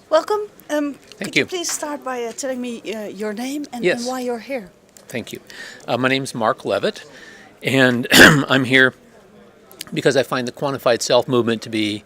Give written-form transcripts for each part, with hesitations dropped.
Welcome. Thank Could you you. please start by telling me your name and Yes. why you're here? Thank you. My name's Mark Leavitt, and I'm here because I find the Quantified Self movement to be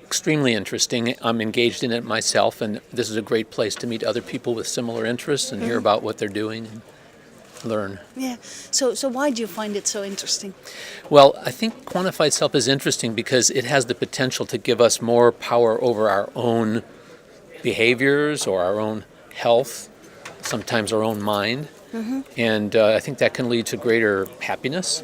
extremely interesting. I'm engaged in it myself, and this is a great place to meet other people with similar interests and hear about what they're doing and learn. Yeah. So why do you find it so interesting? Well, I think Quantified Self is interesting because it has the potential to give us more power over our own behaviors or our own health, sometimes our own mind. And I think that can lead to greater happiness.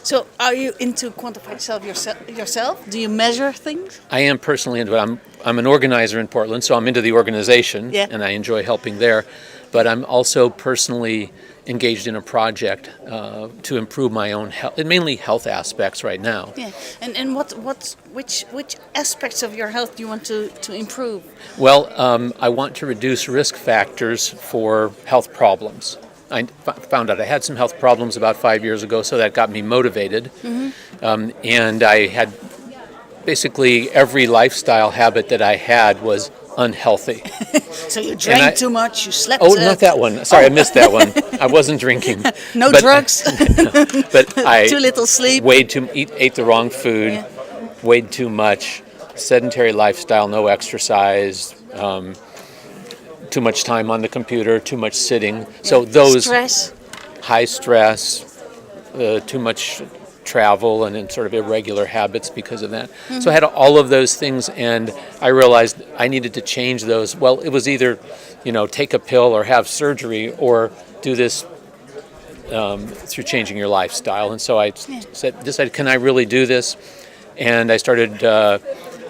So are you into quantified self yourself? Do you measure things? I am personally into it. I'm an organizer in Portland, so I'm into the organization, Yeah. and I enjoy helping there. But I'm also personally engaged in a project to improve my own health, mainly health aspects right now. Yeah. And which aspects of your health do you want to improve? Well, I want to reduce risk factors for health problems. I found out I had some health problems about 5 years ago, so that got me motivated. And I had basically every lifestyle habit that I had was unhealthy. So you drank too much, you slept. Oh, not that one. Sorry, I missed that one. I wasn't drinking. No But- drugs. But I Too little sleep. ate the wrong food, Yeah. weighed too much, sedentary lifestyle, no exercise, too much time on the computer, too much sitting. So those Stress. high stress, too much travel, and then sort of irregular habits because of that. So I had all of those things, and I realized I needed to change those. Well, it was either, take a pill or have surgery, or do this through changing your lifestyle. And so I decided, can I really do this? And I started,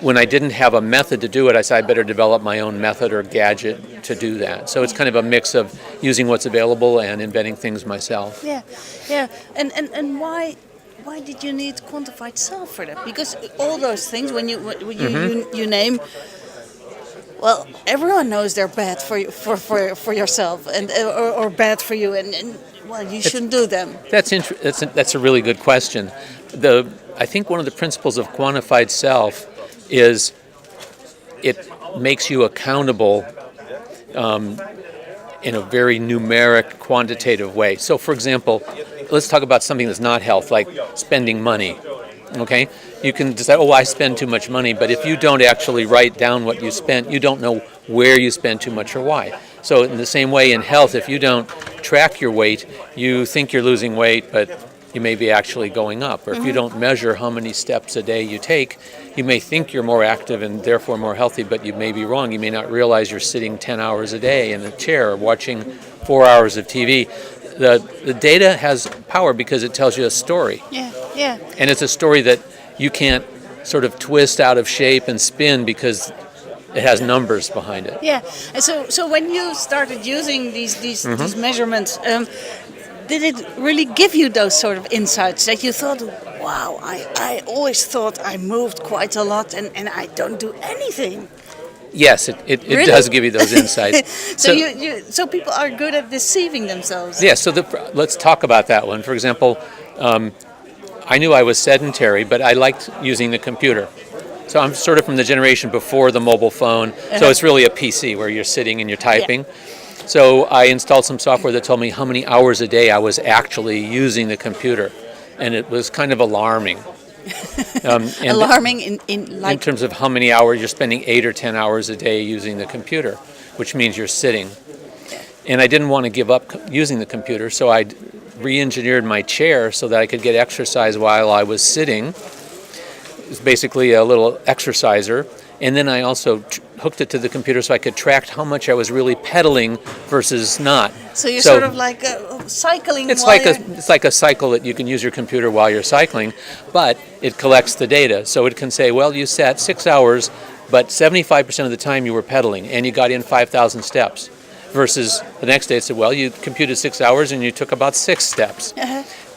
when I didn't have a method to do it, I said I better develop my own method or gadget to do that. So it's kind of a mix of using what's available and inventing things myself. Yeah, yeah. And why did you need quantified self for that? Because all those things, when you name, well, everyone knows they're bad for you, for yourself, and or bad for you, and well, you shouldn't do them. That's a really good question. I think one of the principles of Quantified Self is it makes you accountable in a very numeric, quantitative way. So, for example, let's talk about something that's not health, like spending money. Okay? You can decide, I spend too much money, but if you don't actually write down what you spent, you don't know where you spend too much or why. So in the same way in health, if you don't track your weight, you think you're losing weight, but you may be actually going up. Or if you don't measure how many steps a day you take, you may think you're more active and therefore more healthy, but you may be wrong. You may not realize you're sitting 10 hours a day in a chair or watching 4 hours of TV. The data has power because it tells you a story. Yeah, yeah. And it's a story that you can't sort of twist out of shape and spin because it has numbers behind it. Yeah. And so when you started using these measurements, did it really give you those sort of insights that you thought, wow, I always thought I moved quite a lot and I don't do anything? Yes, it Really? does give you those insights. So people are good at deceiving themselves. Yeah, so let's talk about that one. For example, I knew I was sedentary, but I liked using the computer. So I'm sort of from the generation before the mobile phone, so it's really a PC where you're sitting and you're typing. So I installed some software that told me how many hours a day I was actually using the computer, and it was kind of alarming. Alarming in terms of how many hours you're spending, 8 or 10 hours a day using the computer, which means you're sitting. And I didn't want to give up using the computer, so I re-engineered my chair so that I could get exercise while I was sitting. It was basically a little exerciser. And then I also hooked it to the computer so I could track how much I was really pedaling versus not. So you're sort of like cycling. It's like a cycle that you can use your computer while you're cycling, but it collects the data. So it can say, well, you sat 6 hours, but 75% of the time you were pedaling, and you got in 5,000 steps. Versus the next day it said, well, you computed 6 hours and you took about 6 steps.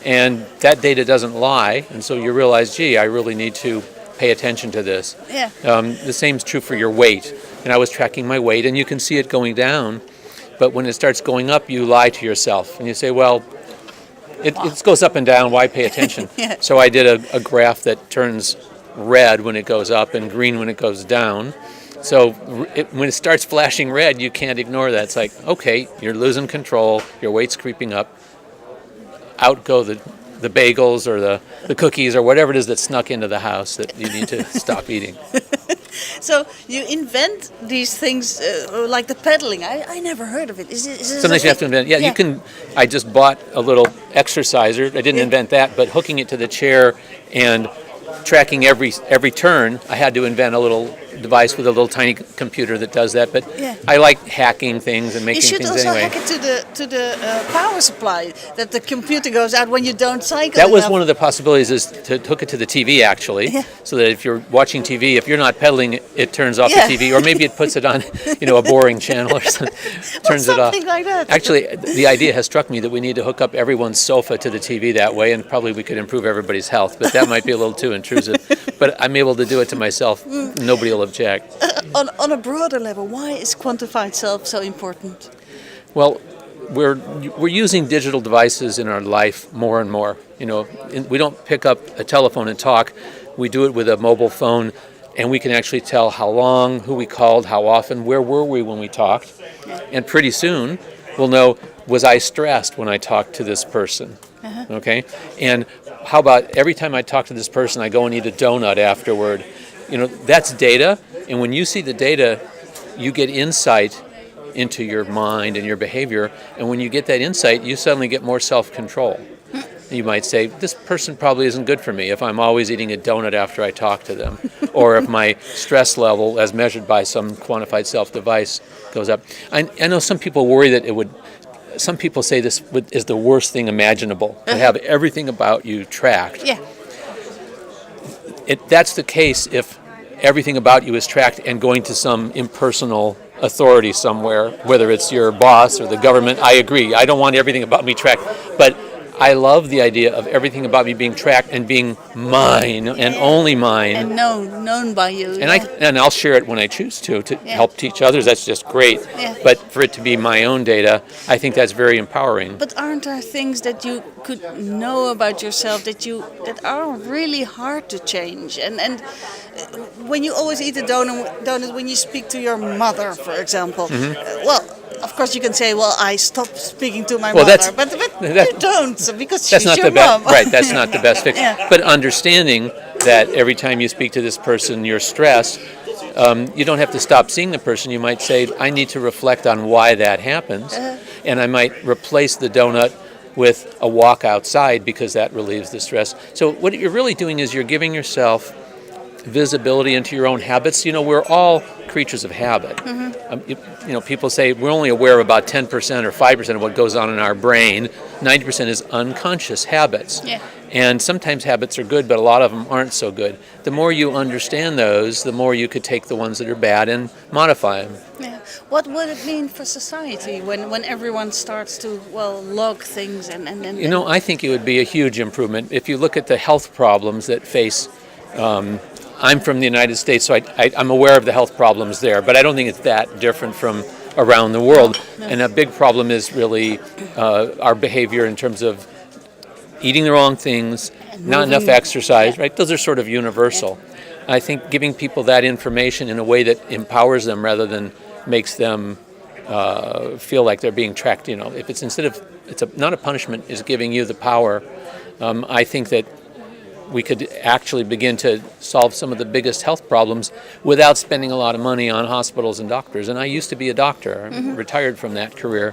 And that data doesn't lie, and so you realize, gee, I really need to pay attention to this. Yeah. The same is true for your weight. And I was tracking my weight, and you can see it going down, but when it starts going up, you lie to yourself, and you say, well, it goes up and down, why pay attention? Yeah. So I did a graph that turns red when it goes up and green when it goes down, So when it starts flashing red, you can't ignore that. It's like, okay, you're losing control, your weight's creeping up, out go the bagels or the cookies or whatever it is that snuck into the house that you need to stop eating. So you invent these things like the pedaling. I never heard of it. Is it Sometimes you have to invent. Yeah, you can. I just bought a little exerciser. I didn't invent that, but hooking it to the chair and tracking every turn, I had to invent a little device with a little tiny computer that does that. But I like hacking things and making things anyway. You should also hack it to the power supply, that the computer goes out when you don't cycle. That was one of the possibilities, is to hook it to the TV actually, so that if you're watching TV, if you're not pedaling, it turns off the TV, or maybe it puts it on, a boring channel or something, turns it off. Something like that. Actually, the idea has struck me that we need to hook up everyone's sofa to the TV that way, and probably we could improve everybody's health, but that might be a little too intrusive. But I'm able to do it to myself. Nobody will object. On a broader level, why is quantified self so important? Well, we're using digital devices in our life more and more. We don't pick up a telephone and talk. We do it with a mobile phone, and we can actually tell how long, who we called, how often, where were we when we talked. And pretty soon, we'll know, was I stressed when I talked to this person? Okay? And how about every time I talk to this person, I go and eat a donut afterward? That's data. And when you see the data, you get insight into your mind and your behavior. And when you get that insight, you suddenly get more self-control. You might say, this person probably isn't good for me if I'm always eating a donut after I talk to them, or if my stress level, as measured by some quantified self device, goes up. I know some people worry that it would. Some people say this is the worst thing imaginable, to have everything about you tracked. Yeah. That's the case if everything about you is tracked and going to some impersonal authority somewhere, whether it's your boss or the government. I agree. I don't want everything about me tracked. But I love the idea of everything about me being tracked and being mine and only mine. And known by you. And I'll share it when I choose to help teach others. That's just great. Yeah. But for it to be my own data, I think that's very empowering. But aren't there things that you could know about yourself that are really hard to change? And when you always eat a donut when you speak to your mother, for example, of course you can say, well, I stopped speaking to my mother, but you don't, because she's your mom. Right, that's not the best fix. But understanding that every time you speak to this person, you're stressed, you don't have to stop seeing the person. You might say, I need to reflect on why that happens, and I might replace the donut with a walk outside because that relieves the stress. So what you're really doing is you're giving yourself visibility into your own habits. We're all creatures of habit. People say we're only aware of about 10% or 5% of what goes on in our brain. 90% is unconscious habits. Yeah. And sometimes habits are good, but a lot of them aren't so good. The more you understand those, the more you could take the ones that are bad and modify them. Yeah. What would it mean for society when everyone starts to, log things and I think it would be a huge improvement. If you look at the health problems that face I'm from the United States, so I'm aware of the health problems there, but I don't think it's that different from around the world. No. And a big problem is really our behavior in terms of eating the wrong things, not enough exercise, right? Those are sort of universal. Yeah. I think giving people that information in a way that empowers them rather than makes them feel like they're being tracked. If it's not a punishment, is giving you the power. I think that we could actually begin to solve some of the biggest health problems without spending a lot of money on hospitals and doctors. And I used to be a doctor. I'm retired from that career.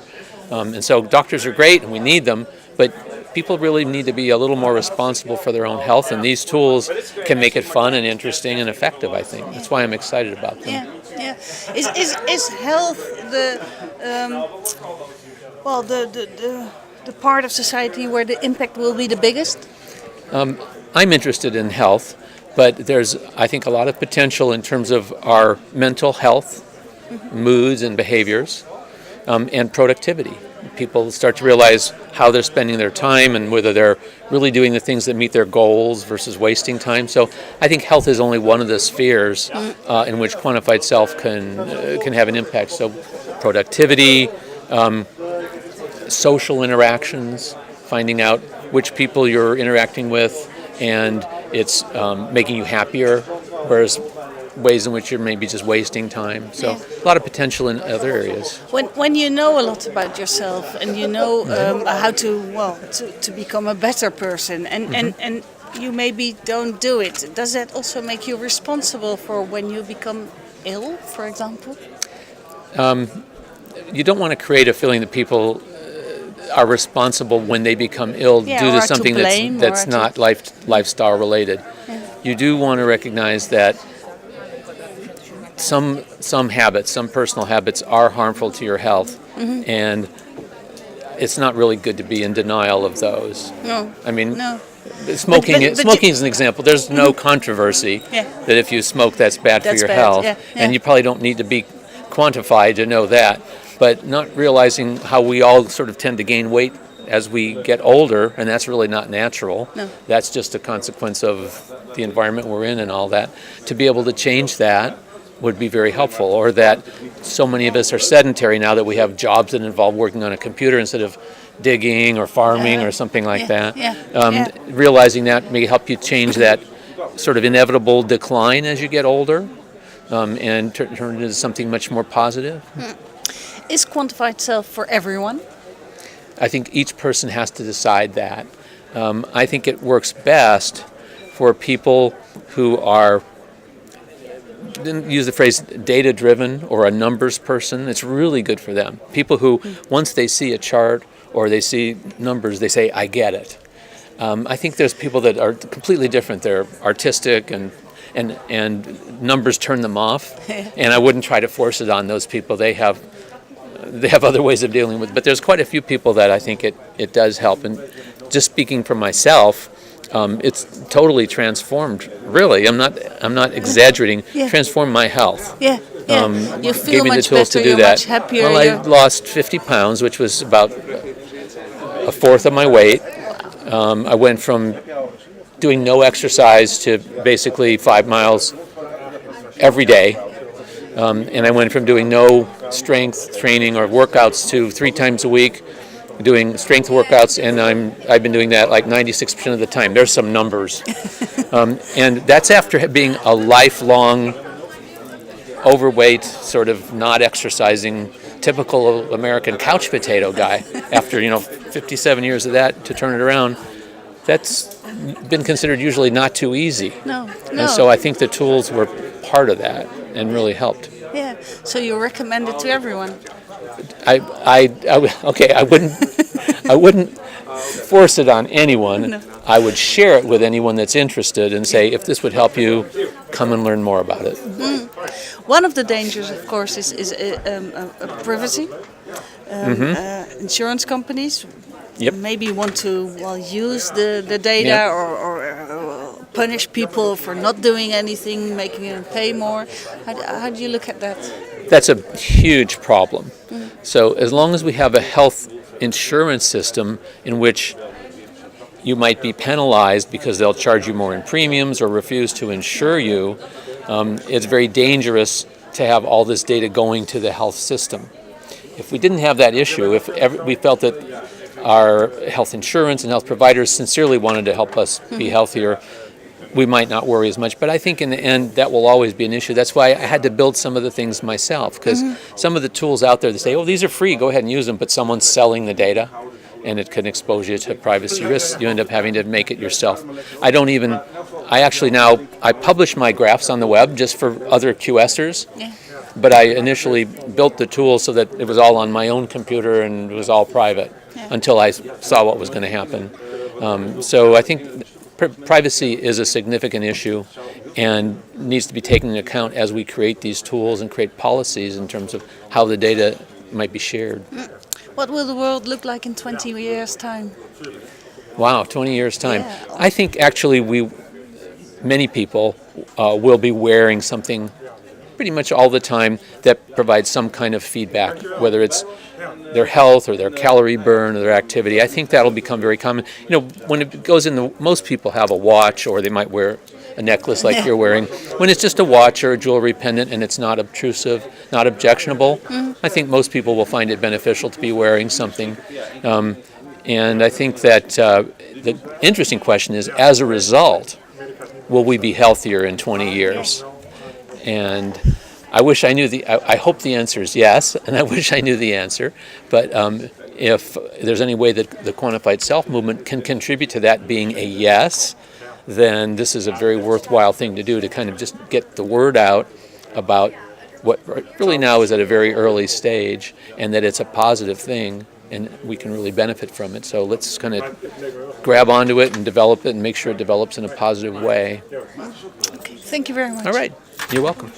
And so doctors are great and we need them, but people really need to be a little more responsible for their own health, and these tools can make it fun and interesting and effective, I think. That's why I'm excited about them. Yeah. Is health the part of society where the impact will be the biggest? I'm interested in health, but there's, I think, a lot of potential in terms of our mental health, moods and behaviors, and productivity. People start to realize how they're spending their time and whether they're really doing the things that meet their goals versus wasting time. So I think health is only one of the spheres in which quantified self can have an impact. So productivity, social interactions, finding out which people you're interacting with, and it's making you happier, whereas ways in which you're maybe just wasting time. So a lot of potential in other areas. When you know a lot about yourself and you know how to become a better person, and you maybe don't do it, does that also make you responsible for when you become ill, for example? You don't want to create a feeling that people are responsible when they become ill due to something that's not lifestyle related. Yeah. You do want to recognize that some habits, some personal habits, are harmful to your health, and it's not really good to be in denial of those. No. I mean, no. Smoking is an example. There's no controversy that if you smoke, that's bad for your health, and you probably don't need to be quantified to know that. But not realizing how we all sort of tend to gain weight as we get older, and that's really not natural. No. That's just a consequence of the environment we're in and all that. To be able to change that would be very helpful, or that so many of us are sedentary now that we have jobs that involve working on a computer instead of digging or farming or something like that. Realizing that may help you change that sort of inevitable decline as you get older, and turn it into something much more positive. Is Quantified Self for everyone? I think each person has to decide that. I think it works best for people who are, didn't use the phrase data-driven or a numbers person. It's really good for them. People who, once they see a chart or they see numbers, they say, I get it. I think there's people that are completely different. They're artistic and numbers turn them off, and I wouldn't try to force it on those people. They have other ways of dealing with it. But there's quite a few people that I think it does help. And just speaking for myself, it's totally transformed. Really, I'm not exaggerating. Transformed my health. You feel gave me much the tools better. to do You're that. much happier. Well, I lost 50 pounds, which was about a fourth of my weight. I went from doing no exercise to basically 5 miles every day. And I went from doing no strength training or workouts to 3 times a week doing strength workouts, and I've been doing that like 96% of the time. There's some numbers. And that's after being a lifelong overweight, sort of not exercising, typical American couch potato guy. After 57 years of that, to turn it around, that's been considered usually not too easy. No. And so I think the tools were part of that and really helped. Yeah. So you recommend it to everyone? I wouldn't force it on anyone. No. I would share it with anyone that's interested and say, if this would help you, come and learn more about it. One of the dangers, of course, is privacy. Insurance companies maybe want to use the data or punish people for not doing anything, making them pay more. How do you look at that? That's a huge problem. So as long as we have a health insurance system in which you might be penalized because they'll charge you more in premiums or refuse to insure you, it's very dangerous to have all this data going to the health system. If we didn't have that issue, if we felt that our health insurance and health providers sincerely wanted to help us be healthier, we might not worry as much. But I think in the end, that will always be an issue. That's why I had to build some of the things myself, because some of the tools out there, they say, oh, these are free, go ahead and use them, but someone's selling the data, and it can expose you to privacy risks. You end up having to make it yourself. I publish my graphs on the web just for other QSers, but I initially built the tool so that it was all on my own computer and it was all private until I saw what was going to happen. So I think privacy is a significant issue and needs to be taken into account as we create these tools and create policies in terms of how the data might be shared. What will the world look like in 20 years' time? Wow, 20 years' time. Yeah. I think actually many people will be wearing something pretty much all the time that provides some kind of feedback, whether it's their health or their calorie burn or their activity. I think that'll become very common. When it goes in most people have a watch, or they might wear a necklace like you're wearing. When it's just a watch or a jewelry pendant and it's not obtrusive, not objectionable, I think most people will find it beneficial to be wearing something. And I think that the interesting question is, as a result, will we be healthier in 20 years? And I wish I knew I hope the answer is yes, and I wish I knew the answer. But if there's any way that the Quantified Self movement can contribute to that being a yes, then this is a very worthwhile thing to do, to kind of just get the word out about what really now is at a very early stage, and that it's a positive thing, and we can really benefit from it. So let's kind of grab onto it and develop it and make sure it develops in a positive way. Okay, thank you very much. All right. You're welcome.